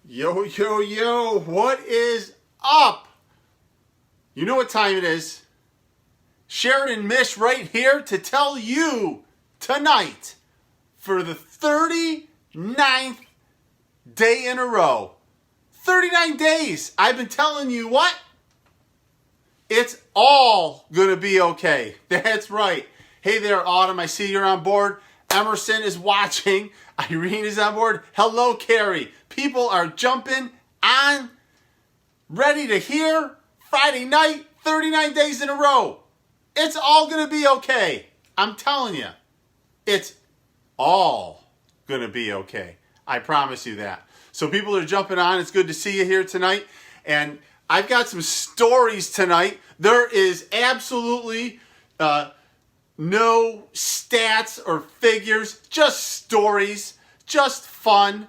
Yo, yo, yo, what is up? You know what time it is. Sheridan Mish right here to tell you tonight for the 39th day in a row. 39 days. I've been telling you what? It's all going to be okay. That's right. Hey there, Autumn. I see you're on board. Emerson is watching. Irene is on board. Hello, Carrie. People are jumping on, ready to hear Friday night, 39 days in a row. It's all going to be okay. I'm telling you. It's all going to be okay. I promise you that. So people are jumping on. It's good to see you here tonight. And I've got some stories tonight. There is absolutely no stats or figures, just stories, just fun,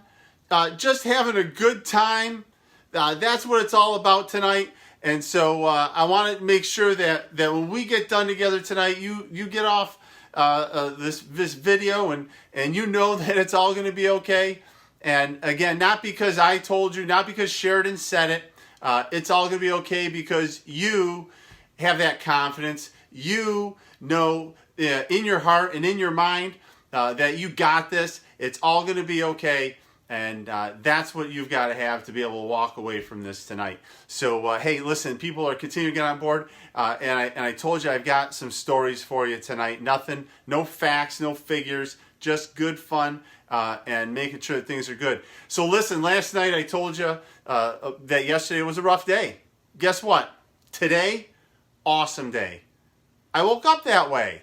just having a good time. That's what it's all about tonight. And so I want to make sure that when we get done together tonight, you get off this video and you know that it's all going to be okay. And again, not because I told you, not because Sheridan said it. It's all going to be okay because you have that confidence. You know in your heart and in your mind that you got this. It's all going to be okay. And that's what you've got to have to be able to walk away from this tonight. So, hey, listen, people are continuing to get on board. And I told you I've got some stories for you tonight. Nothing, no facts, no figures, just good fun and making sure that things are good. So, listen, last night I told you that yesterday was a rough day. Guess what? Today, awesome day. I woke up that way.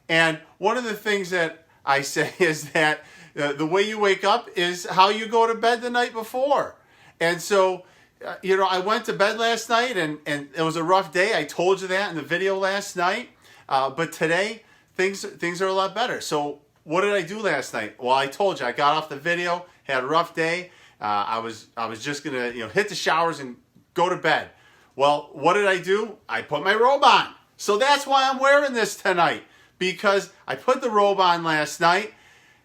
And one of the things that I say is that the way you wake up is how you go to bed the night before. And so, I went to bed last night and it was a rough day. I told you that in the video last night. But today, things are a lot better. So what did I do last night? Well, I told you, I got off the video, had a rough day. I was just going to hit the showers and go to bed. Well, what did I do? I put my robe on. So that's why I'm wearing this tonight. Because I put the robe on last night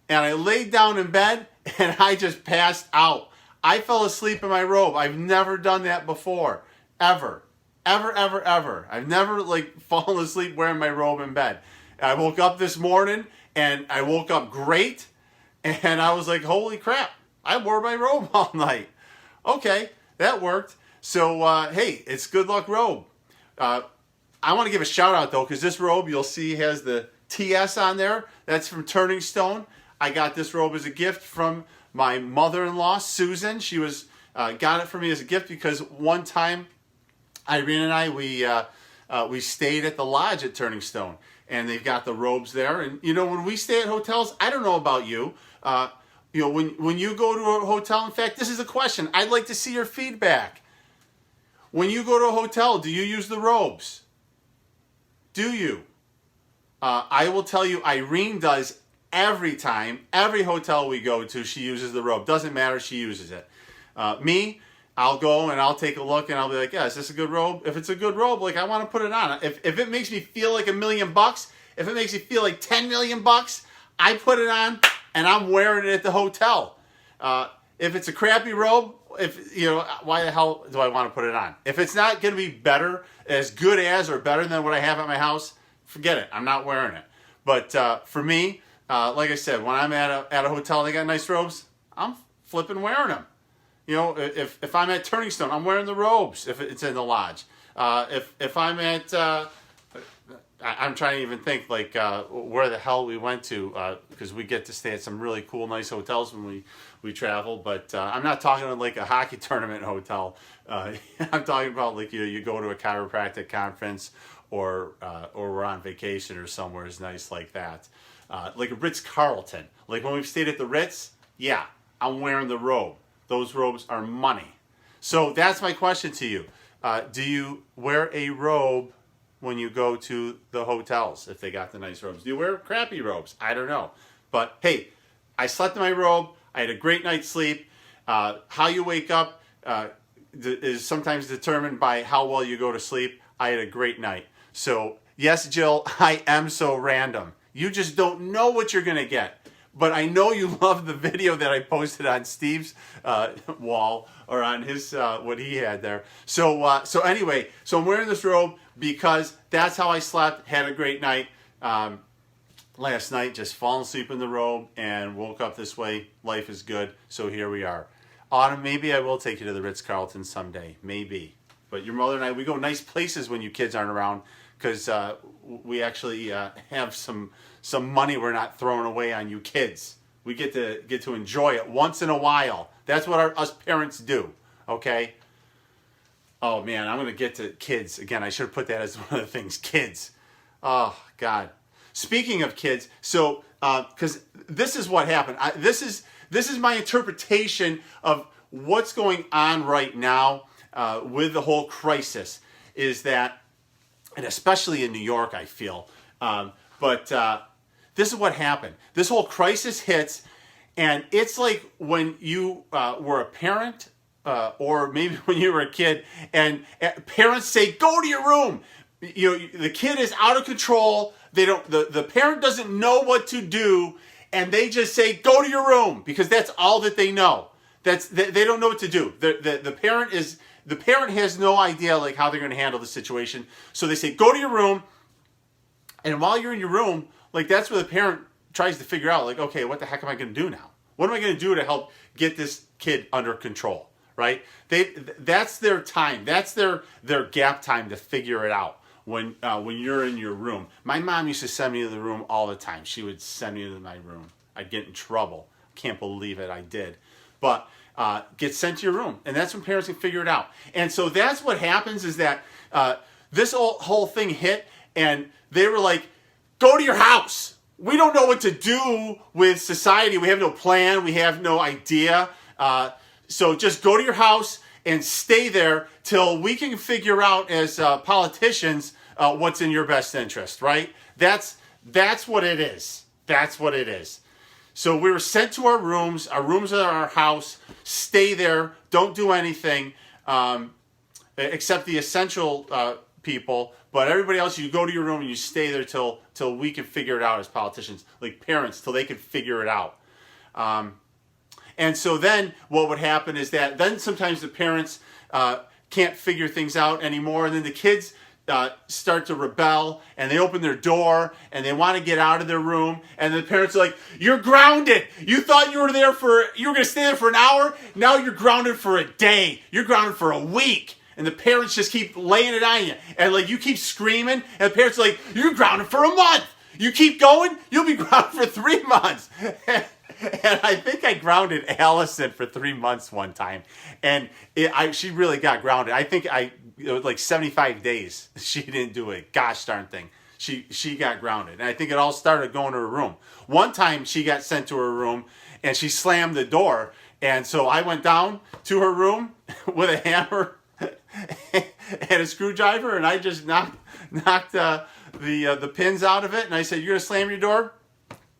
and I laid down in bed and I just passed out. I fell asleep in my robe. I've never done that before. Ever. Ever. I've never fallen asleep wearing my robe in bed. I woke up this morning and I woke up great and I was like, holy crap, I wore my robe all night. Okay, that worked. So, hey, it's Good Luck Robe. I want to give a shout out though, because this robe you'll see has the TS on there. That's from Turning Stone. I got this robe as a gift from my mother-in-law, Susan. She got it for me as a gift because one time Irene and I we stayed at the lodge at Turning Stone, and they've got the robes there. And when we stay at hotels, I don't know about you. When you go to a hotel, in fact, this is a question. I'd like to see your feedback. When you go to a hotel, do you use the robes? Do you? I will tell you, Irene does every time. Every hotel we go to, she uses the robe. Doesn't matter, she uses it. Me, I'll go and I'll take a look and I'll be like, yeah, is this a good robe? If it's a good robe, I want to put it on. If it makes me feel like $1 million, if it makes me feel like $10 million, I put it on and I'm wearing it at the hotel. If it's a crappy robe, why the hell do I want to put it on? If it's not going to be better, as good as or better than what I have at my house, forget it. I'm not wearing it. But for me, like I said, when I'm at a hotel and they got nice robes, I'm flipping wearing them. If I'm at Turning Stone, I'm wearing the robes if it's in the lodge. If I'm at, I'm trying to even think where the hell we went to because we get to stay at some really cool, nice hotels when we travel. But I'm not talking about a hockey tournament hotel. I'm talking about you go to a chiropractic conference or we're on vacation or somewhere is nice like that. Like a Ritz-Carlton. Like when we've stayed at the Ritz, yeah, I'm wearing the robe. Those robes are money. So that's my question to you. Do you wear a robe when you go to the hotels if they got the nice robes? Do you wear crappy robes? I don't know. But hey, I slept in my robe. I had a great night's sleep. How you wake up is sometimes determined by how well you go to sleep. I had a great night. So yes, Jill, I am so random. You just don't know what you're going to get. but I know you love the video that I posted on Steve's wall, or on his what he had there. So anyway, so I'm wearing this robe because that's how I slept. Had a great night last night. Just falling asleep in the robe and woke up this way. Life is good. So here we are. Autumn, maybe I will take you to the Ritz-Carlton someday. Maybe. But your mother and I, we go nice places when you kids aren't around, because we actually have some money we're not throwing away on you kids. We get to enjoy it once in a while. That's what us parents do. Okay. Oh man, I'm gonna get to kids again. I should have put that as one of the things. Kids. Oh God. Speaking of kids, so because this is what happened. This is my interpretation of what's going on right now with the whole crisis. Is that, and especially in New York, I feel. But this is what happened. This whole crisis hits, and it's like when you were a parent, or maybe when you were a kid, and parents say, "Go to your room." You know, the kid is out of control. They don't. The parent doesn't know what to do, and they just say, "Go to your room," because that's all that they know. They don't know what to do. The parent has no idea like how they're going to handle the situation. So they say, "Go to your room," and while you're in your room, like that's where the parent tries to figure out, like, okay, what the heck am I going to do now? What am I going to do to help get this kid under control? Right? That's their time. That's their gap time to figure it out. When you're in your room. My mom used to send me to the room all the time. She would send me to my room. I'd get in trouble. Can't believe it, I did. But get sent to your room. And that's when parents can figure it out. And so that's what happens, is that this whole thing hit, and they were like, go to your house. We don't know what to do with society. We have no plan. We have no idea. So just go to your house and stay there till we can figure out as politicians what's in your best interest, right? That's what it is. That's what it is. So we were sent to our rooms. Our rooms are our house. Stay there. Don't do anything except the essential people. But everybody else, you go to your room and you stay there till we can figure it out as politicians, like parents, till they can figure it out. And so then what would happen is that then sometimes the parents can't figure things out anymore, and then the kids start to rebel, and they open their door, and they want to get out of their room, and the parents are like, "You're grounded. You thought you were going to stay there for an hour. Now you're grounded for a day. You're grounded for a week." And the parents just keep laying it on you, and like you keep screaming, and the parents are like, "You're grounded for a month. You keep going, you'll be grounded for 3 months." And I think I grounded Allison for 3 months one time, and she really got grounded. I think it was like 75 days. She didn't do a gosh darn thing. She got grounded, and I think it all started going to her room. One time she got sent to her room, and she slammed the door, and so I went down to her room with a hammer and a screwdriver, and I just knocked the pins out of it, and I said, "You're gonna slam your door?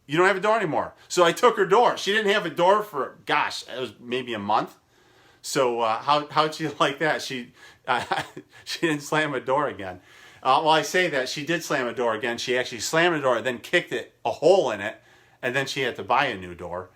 You don't have a door anymore." So I took her door. She didn't have a door for, gosh, it was maybe a month. So how'd she like that? She didn't slam a door again. Well, I say that she did slam a door again. She actually slammed a door, then kicked a hole in it, and then she had to buy a new door.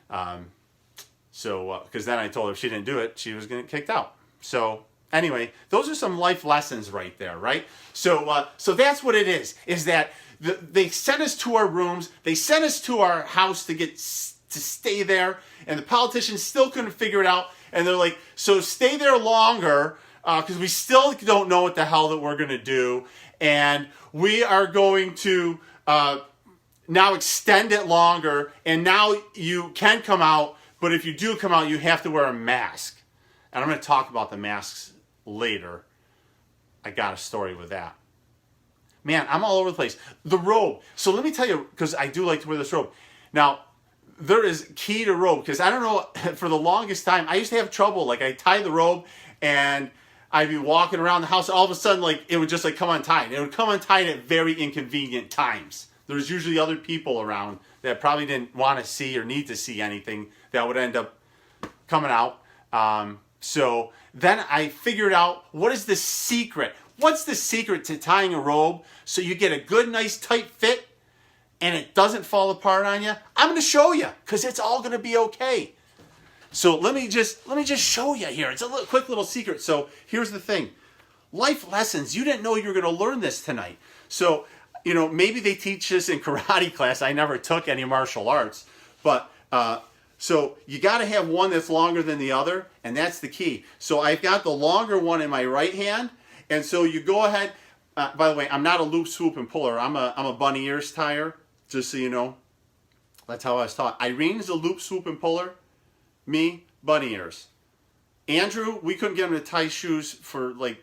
Because then I told her if she didn't do it, she was going to get kicked out. So anyway, those are some life lessons right there, right? So that's what it is that they sent us to our rooms, they sent us to our house to stay there, and the politicians still couldn't figure it out, and they're like, so stay there longer, because we still don't know what the hell that we're going to do, and we are going to now extend it longer, and now you can come out, but if you do come out, you have to wear a mask. And I'm going to talk about the masks later. I got a story with that. Man, I'm all over the place. The robe. So let me tell you, because I do like to wear this robe. Now, there is key to robe, because I don't know, for the longest time, I used to have trouble. Like, I'd tie the robe, and I'd be walking around the house, all of a sudden, like, it would just, like, come untied. It would come untied at very inconvenient times. There's usually other people around that probably didn't want to see or need to see anything that would end up coming out. So then I figured out, what is the secret? What's the secret to tying a robe so you get a good, nice, tight fit and it doesn't fall apart on you, I'm going to show you because it's all going to be okay. So let me just show you here. It's a quick little secret. So here's the thing. Life lessons. You didn't know you were going to learn this tonight. So, maybe they teach this in karate class. I never took any martial arts. But, so you got to have one that's longer than the other, and that's the key. So I've got the longer one in my right hand, and so you go ahead. By the way, I'm not a loop, swoop, and puller. I'm a bunny ears tire, just so you know. That's how I was taught. Irene's a loop, swoop, and puller. Me, bunny ears. Andrew, we couldn't get him to tie shoes for like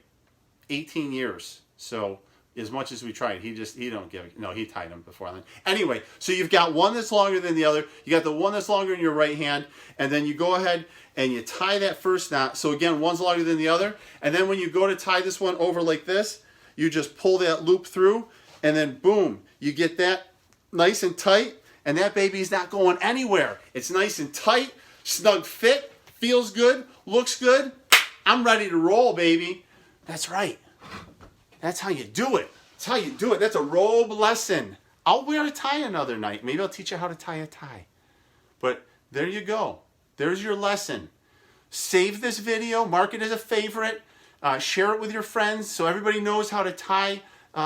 18 years. So as much as we tried, he don't give it. No, he tied them before then. Anyway, so you've got one that's longer than the other. You got the one that's longer in your right hand, and then you go ahead and you tie that first knot. So again, one's longer than the other, and then when you go to tie this one over like this, you just pull that loop through, and then boom, you get that nice and tight, and that baby's not going anywhere. It's nice and tight, snug fit, feels good, looks good. I'm ready to roll, baby. That's right. That's how you do it. That's how you do it. That's a robe lesson. I'll wear a tie another night. Maybe I'll teach you how to tie a tie. But there you go. There's your lesson. Save this video. Mark it as a favorite. Share it with your friends so everybody knows how to tie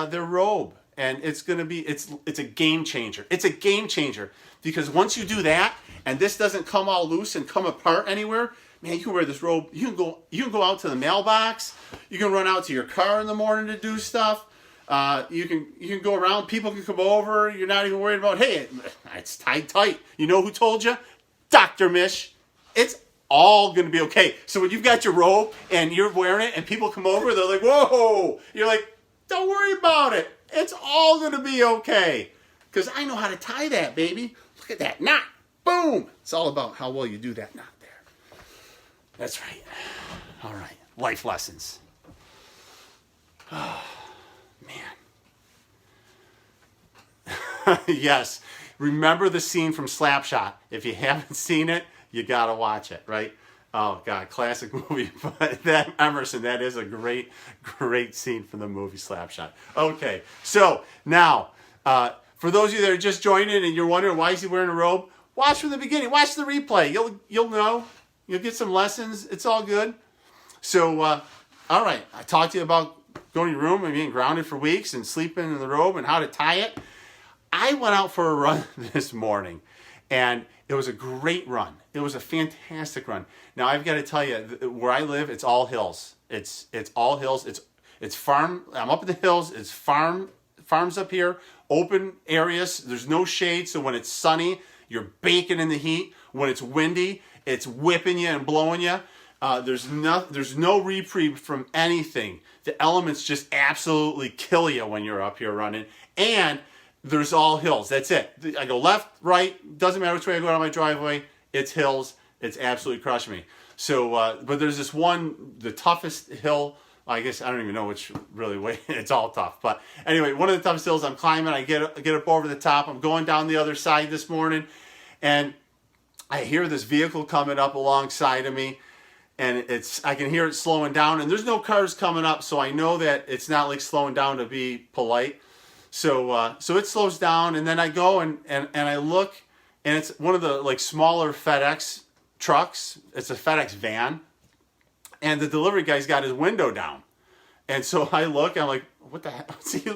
their robe. And it's going to be, it's a game changer. It's a game changer. Because once you do that, and this doesn't come all loose and come apart anywhere, man, you can wear this robe. You can go out to the mailbox. You can run out to your car in the morning to do stuff. You can go around. People can come over. You're not even worried about, hey, it's tied tight. You know who told you? Dr. Mish. It's all going to be okay. So when you've got your robe and you're wearing it and people come over, they're like, whoa. You're like, don't worry about it. It's all going to be okay. Because I know how to tie that, baby. Look at that knot. Boom. It's all about how well you do that knot there. That's right. All right. Life lessons. Oh, man. Yes. Remember the scene from Slapshot. If you haven't seen it, you got to watch it, right? Oh, God. Classic movie. But that Emerson, that is a great, great scene from the movie Slapshot. Okay. So now, for those of you that are just joining and you're wondering why is he wearing a robe, watch from the beginning. Watch the replay. You'll know. You'll get some lessons. It's all good. So, all right. I talked to you about going to your room and being grounded for weeks and sleeping in the robe and how to tie it. I went out for a run this morning, and it was a great run. It was a fantastic run. Now, I've got to tell you, where I live, it's all hills. It's all hills. It's farm. I'm up in the hills. It's farms up here, open areas. There's no shade, so when it's sunny, you're baking in the heat. When it's windy, it's whipping you and blowing you. There's no reprieve from anything. The elements just absolutely kill you when you're up here running. And there's all hills. That's it. I go left, right. Doesn't matter which way I go down my driveway. It's hills. It's absolutely crushing me. So, but there's this one, the toughest hill. I guess I don't even know which really way. It's all tough. But anyway, one of the toughest hills I'm climbing. I get up over the top. I'm going down the other side this morning, and I hear this vehicle coming up alongside of me, and I can hear it slowing down, and there's no cars coming up, so I know that it's not like slowing down to be polite. So it slows down, and then I go and I look, and it's one of the like smaller FedEx trucks. It's a FedEx van, and the delivery guy's got his window down. And so I look, I'm like, what the heck?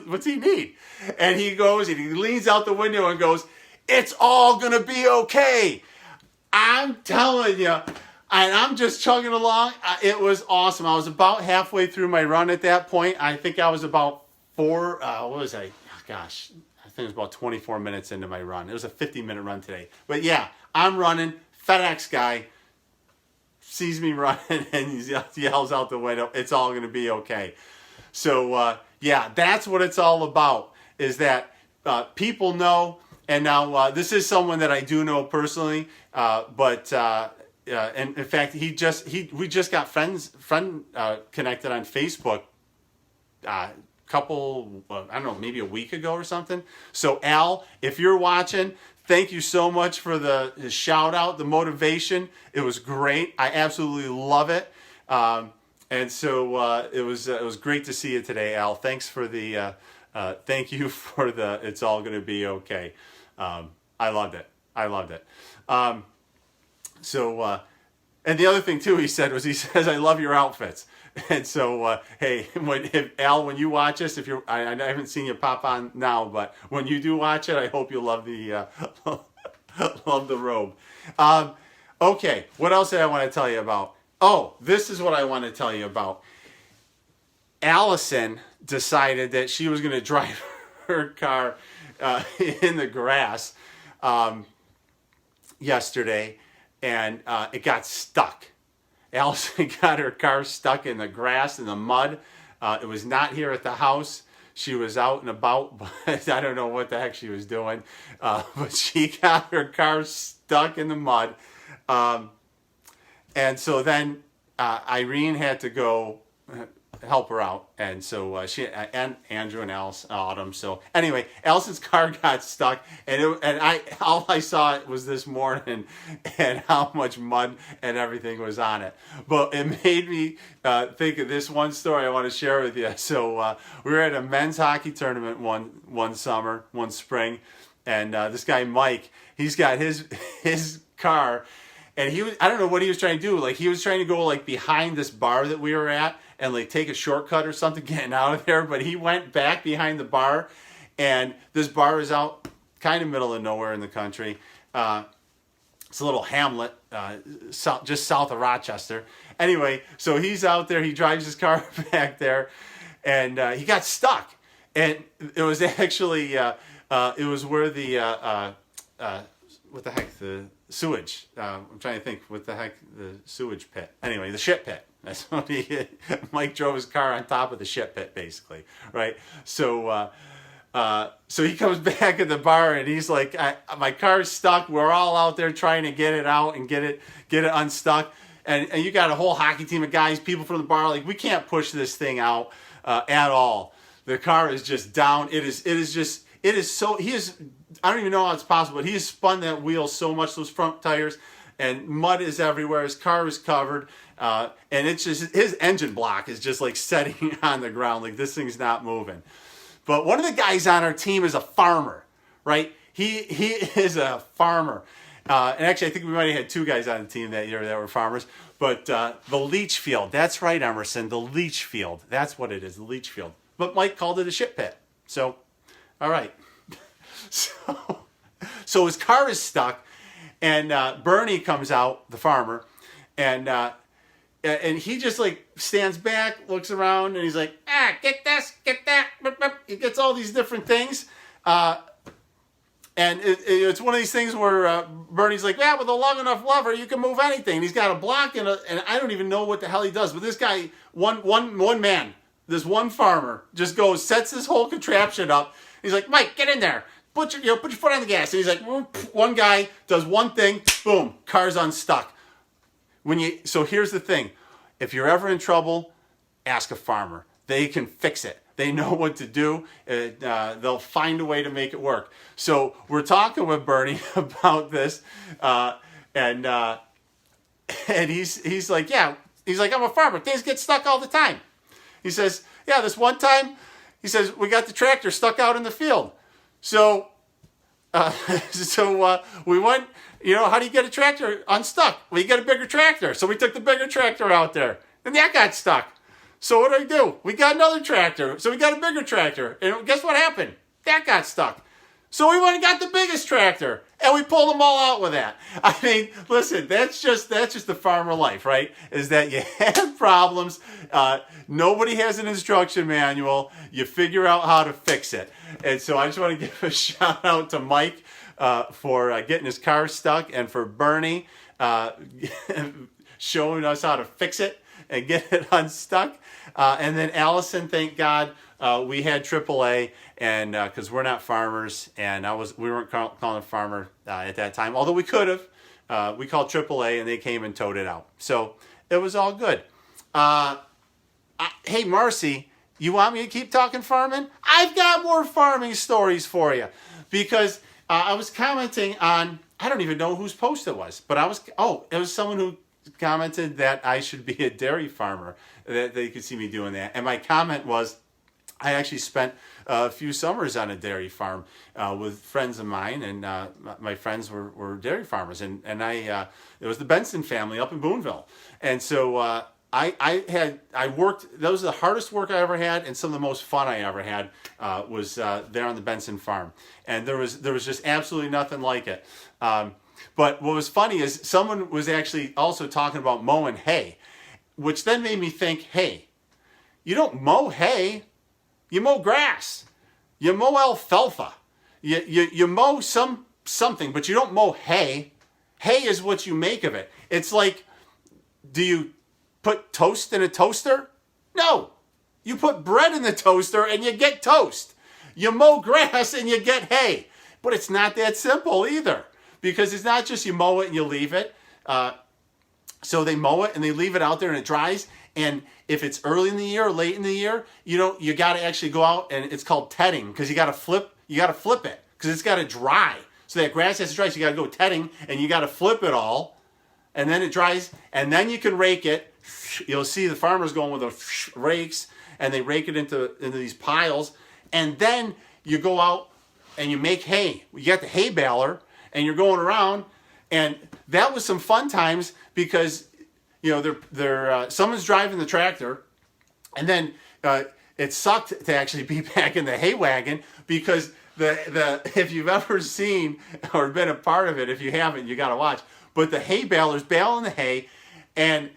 What's he need? And he goes, and he leans out the window and goes, it's all gonna be okay. I'm telling you, and I'm just chugging along. It was awesome. I was about halfway through my run at that point. I think I was about what was I? Gosh, I think it was about 24 minutes into my run. It was a 50-minute run today. But yeah, I'm running. FedEx guy sees me running and he yells out the window, it's all going to be okay. So yeah, that's what it's all about, is that people know. And now this is someone that I do know personally, but and in fact, we just got friend connected on Facebook. Couple, I don't know, maybe a week ago or something. So Al, if you're watching, thank you so much for the shout out, the motivation. It was great. I absolutely love it. And so it was great to see you today, Al. Thanks for the thank you for the "it's all going to be okay." I loved it. I loved it. And the other thing too, he says, "I love your outfits." And so, hey, when you watch this, if you're, I haven't seen you pop on now, but when you do watch it, I hope you love the love the robe. Okay, what else did I want to tell you about? Oh, this is what I want to tell you about. Allison decided that she was going to drive her car in the grass yesterday, and it got stuck. Allison got her car stuck in the grass, in the mud. It was not here at the house. She was out and about, but I don't know what the heck she was doing. But she got her car stuck in the mud. And so then Irene had to go help her out, and so she and Andrew and Autumn. So anyway, Allison's car got stuck, and all I saw was this morning, and how much mud and everything was on it. But it made me think of this one story I want to share with you. So we were at a men's hockey tournament one spring, and this guy Mike, he's got his car. And I don't know what he was trying to do. Like, he was trying to go like behind this bar that we were at and like take a shortcut or something getting out of there. But he went back behind the bar, and this bar is out kind of middle of nowhere in the country. It's a little hamlet just south of Rochester. Anyway, so he's out there. He drives his car back there, and he got stuck. And it was actually, it was where the, what the heck, the sewage. I'm trying to think what the heck, the sewage pit. Anyway, the shit pit. That's what Mike drove his car on top of the shit pit, basically, right? So, so he comes back at the bar, and he's like, "My car's stuck. We're all out there trying to get it out and get it unstuck." And you got a whole hockey team of guys, people from the bar, like, we can't push this thing out at all. The car is just down. It is so. I don't even know how it's possible, but he has spun that wheel so much, those front tires, and mud is everywhere. His car is covered, and it's just, his engine block is just like setting on the ground, like this thing's not moving. But one of the guys on our team is a farmer, right? He is a farmer. And actually, I think we might have had two guys on the team that year that were farmers. But the leach field, that's right, Emerson, the leach field. That's what it is, the leach field. But Mike called it a shit pit. So, all right. So his car is stuck, and Bernie comes out, the farmer, and he just like stands back, looks around, and he's like, get this, get that. He gets all these different things, and it's one of these things where Bernie's like, with a long enough lever, you can move anything. And he's got a block, and I don't even know what the hell he does, but this guy, one man, this one farmer, just goes, sets this whole contraption up. He's like, Mike, get in there. Put your foot on the gas. And he's like, one guy does one thing, boom, car's unstuck. So here's the thing. If you're ever in trouble, ask a farmer. They can fix it. They know what to do. They'll find a way to make it work. So we're talking with Bernie about this, and he's like, I'm a farmer. Things get stuck all the time. He says, this one time, he says, we got the tractor stuck out in the field. So we went, how do you get a tractor unstuck? Well, you get a bigger tractor. So we took the bigger tractor out there, and that got stuck. So what do? We got another tractor. So we got a bigger tractor. And guess what happened? That got stuck. So we went and got the biggest tractor, and we pulled them all out with that. I mean, listen, that's just the farmer life, right? Is that you have problems. Nobody has an instruction manual. You figure out how to fix it. And so I just want to give a shout out to Mike for getting his car stuck, and for Bernie showing us how to fix it and get it unstuck. And then Allison, thank God, we had AAA, and because we're not farmers, and we weren't calling a farmer at that time, although we could have. We called AAA, and they came and towed it out. So it was all good. Hey, Marcy, you want me to keep talking farming? I've got more farming stories for you, because I was commenting on, I don't even know whose post it was, but it was someone who commented that I should be a dairy farmer, that they could see me doing that. And my comment was, I actually spent a few summers on a dairy farm with friends of mine, and my friends were dairy farmers, and it was the Benson family up in Boonville, and so I worked. That was the hardest work I ever had, and some of the most fun I ever had was there on the Benson farm, and there was just absolutely nothing like it. But what was funny is someone was actually also talking about mowing hay, which then made me think, hey, you don't mow hay. You mow grass. You mow alfalfa. You mow something, but you don't mow hay. Hay is what you make of it. It's like, do you put toast in a toaster? No. You put bread in the toaster and you get toast. You mow grass and you get hay. But it's not that simple either, because it's not just you mow it and you leave it. So they mow it and they leave it out there and it dries. And if it's early in the year or late in the year, you got to actually go out, and it's called tedding, because you got to flip it, because it's got to dry. So that grass has to dry, so you got to go tedding, and you got to flip it all, and then it dries, and then you can rake it. You'll see the farmers going with the rakes, and they rake it into these piles, and then you go out and you make hay. You got the hay baler, and you're going around, and that was some fun times, because someone's driving the tractor, and then it sucked to actually be back in the hay wagon, because the if you've ever seen or been a part of it, if you haven't, you got to watch. But the hay baler's baling the hay, and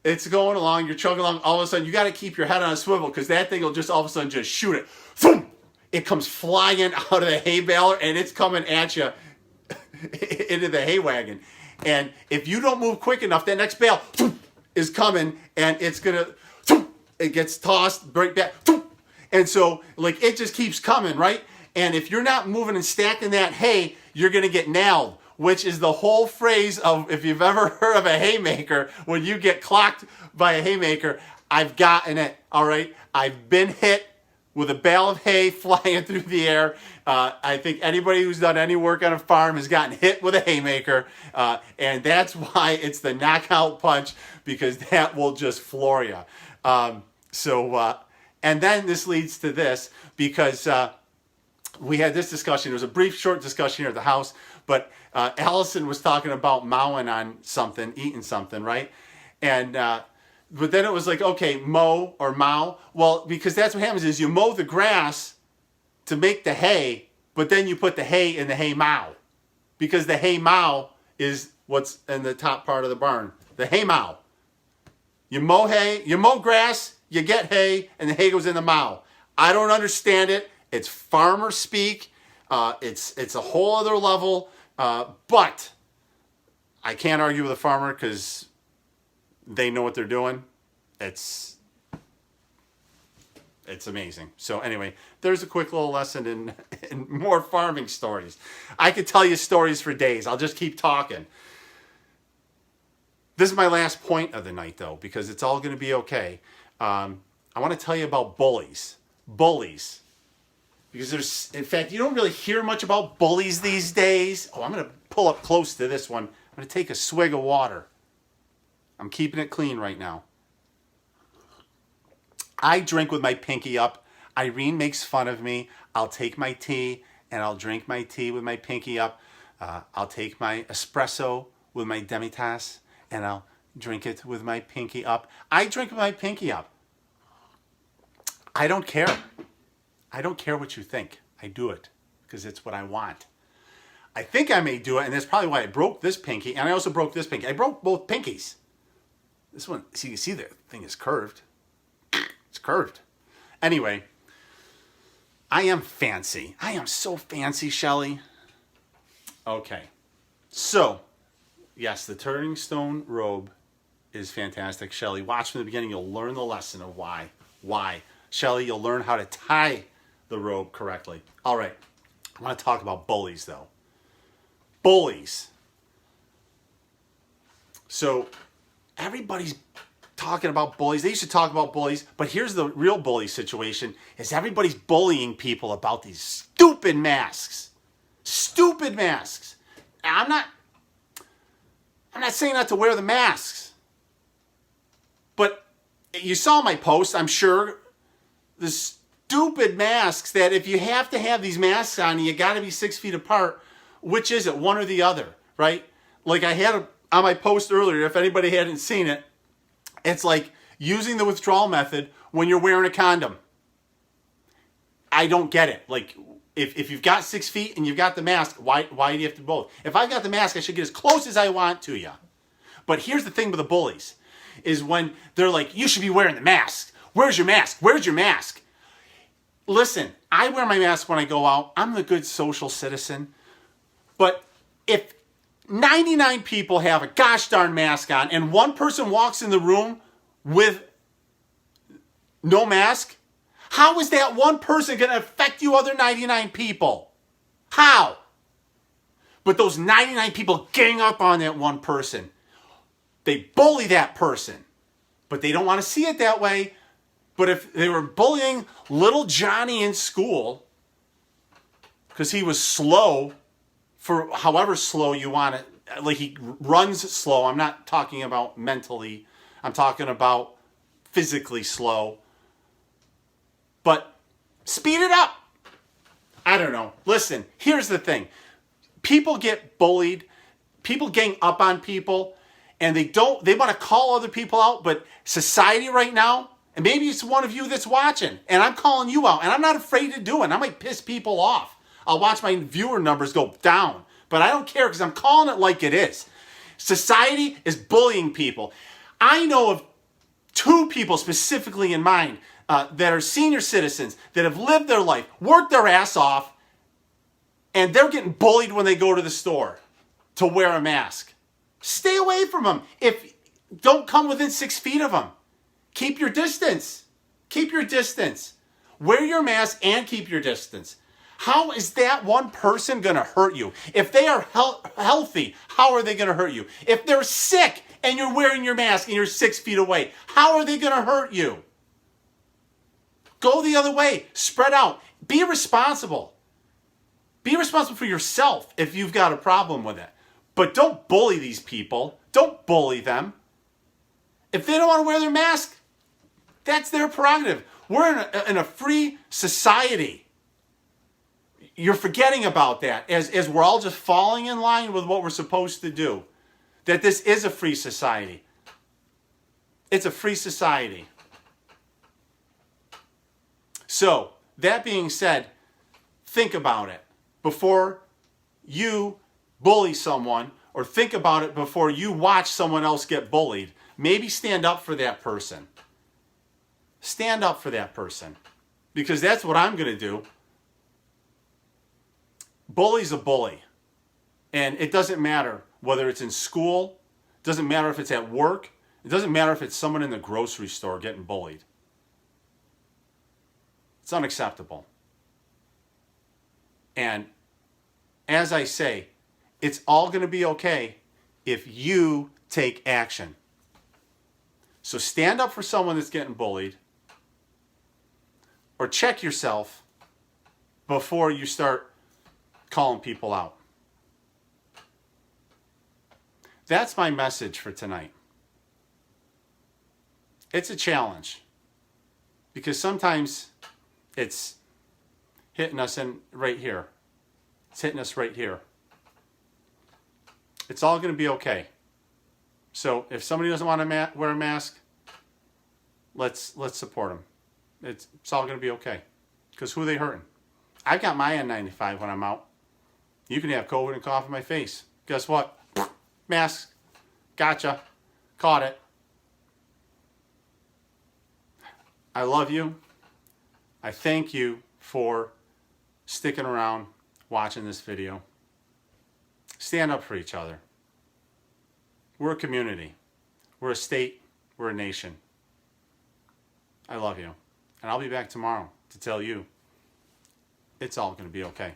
it's going along, you're chugging along, all of a sudden you got to keep your head on a swivel, because that thing will just all of a sudden just shoot it. Boom! It comes flying out of the hay baler, and it's coming at you into the hay wagon. And if you don't move quick enough, that next bale is coming, and it gets tossed right back. And so, like, it just keeps coming, right? And if you're not moving and stacking that hay, you're going to get nailed, which is the whole phrase of, if you've ever heard of a haymaker, when you get clocked by a haymaker, I've gotten it, all right? I've been hit with a bale of hay flying through the air. I think anybody who's done any work on a farm has gotten hit with a haymaker, and that's why it's the knockout punch, because that will just floor you. And then this leads to this, because we had this discussion. It was a brief, short discussion here at the house, but Allison was talking about mowing on something, eating something, right? And but then it was like, okay, mow or mow. Well, because that's what happens is you mow the grass to make the hay, but then you put the hay in the hay mow, because the hay mow is what's in the top part of the barn. The hay mow. You mow hay, you mow grass, you get hay, and the hay goes in the mow. I don't understand it. It's farmer speak. It's a whole other level. But I can't argue with a farmer, because they know what they're doing. It's amazing. So anyway, there's a quick little lesson in more farming stories. I could tell you stories for days. I'll just keep talking. This is my last point of the night, though, because it's all going to be okay. I want to tell you about bullies. Bullies. Because in fact, you don't really hear much about bullies these days. Oh, I'm going to pull up close to this one. I'm going to take a swig of water. I'm keeping it clean right now. I drink with my pinky up. Irene makes fun of me. I'll take my tea and I'll drink my tea with my pinky up. I'll take my espresso with my demitasse and I'll drink it with my pinky up. I drink with my pinky up. I don't care. I don't care what you think. I do it because it's what I want. I think I may do it, and that's probably why I broke this pinky, and I also broke this pinky. I broke both pinkies. This one, see, you see the thing is curved. It's curved. Anyway, I am fancy. I am so fancy, Shelley. Okay. So, yes, the Turning Stone robe is fantastic, Shelley. Watch from the beginning. You'll learn the lesson of why. Why. Shelley, you'll learn how to tie the robe correctly. All right. I want to talk about bullies, though. Bullies. So, everybody's talking about bullies. They used to talk about bullies, but here's the real bully situation, is everybody's bullying people about these stupid masks. Stupid masks. I'm not saying not to wear the masks. But you saw my post, I'm sure. This stupid masks that if you have to have these masks on, you got to be 6 feet apart. Which is it? One or the other, right? Like I had on my post earlier, if anybody hadn't seen it, it's like using the withdrawal method when you're wearing a condom. I don't get it. Like, if you've got 6 feet and you've got the mask, why do you have to both? If I've got the mask, I should get as close as I want to you. But here's the thing with the bullies, is when they're like, you should be wearing the mask. Where's your mask? Where's your mask? Listen, I wear my mask when I go out. I'm the good social citizen. But if 99 people have a gosh darn mask on and one person walks in the room with no mask, how is that one person going to affect you other 99 people? How? But those 99 people gang up on that one person. They bully that person. But they don't want to see it that way. But if they were bullying little Johnny in school because he was slow, for however slow you want it, like he runs slow. I'm not talking about mentally. I'm talking about physically slow. But speed it up. I don't know. Listen, here's the thing. People get bullied. People gang up on people. And they want to call other people out. But society right now, and maybe it's one of you that's watching, and I'm calling you out. And I'm not afraid to do it. I might piss people off. I'll watch my viewer numbers go down. But I don't care because I'm calling it like it is. Society is bullying people. I know of 2 people specifically in mind that are senior citizens that have lived their life, worked their ass off, and they're getting bullied when they go to the store to wear a mask. Stay away from them. Don't come within 6 feet of them. Keep your distance. Keep your distance. Wear your mask and keep your distance. How is that one person going to hurt you? If they are healthy, how are they going to hurt you? If they're sick and you're wearing your mask and you're 6 feet away, how are they going to hurt you? Go the other way. Spread out. Be responsible. Be responsible for yourself if you've got a problem with it. But don't bully these people. Don't bully them. If they don't want to wear their mask, that's their prerogative. We're in a free society. You're forgetting about that as we're all just falling in line with what we're supposed to do. That this is a free society. It's a free society. So, that being said, think about it before you bully someone, or think about it before you watch someone else get bullied. Maybe stand up for that person. Stand up for that person. Because that's what I'm going to do. Bully's a bully. And it doesn't matter whether it's in school, it doesn't matter if it's at work, it doesn't matter if it's someone in the grocery store getting bullied. It's unacceptable. And as I say, it's all going to be okay if you take action. So stand up for someone that's getting bullied, or check yourself before you start calling people out. That's my message for tonight. It's a challenge because sometimes it's hitting us in right here. It's hitting us right here. It's all going to be okay. So if somebody doesn't want to wear a mask, let's support them. It's all going to be okay. Because who are they hurting? I've got my N95 when I'm out. You can have COVID and cough in my face. Guess what? Mask. Gotcha. Caught it. I love you. I thank you for sticking around, watching this video. Stand up for each other. We're a community. We're a state. We're a nation. I love you. And I'll be back tomorrow to tell you it's all going to be okay.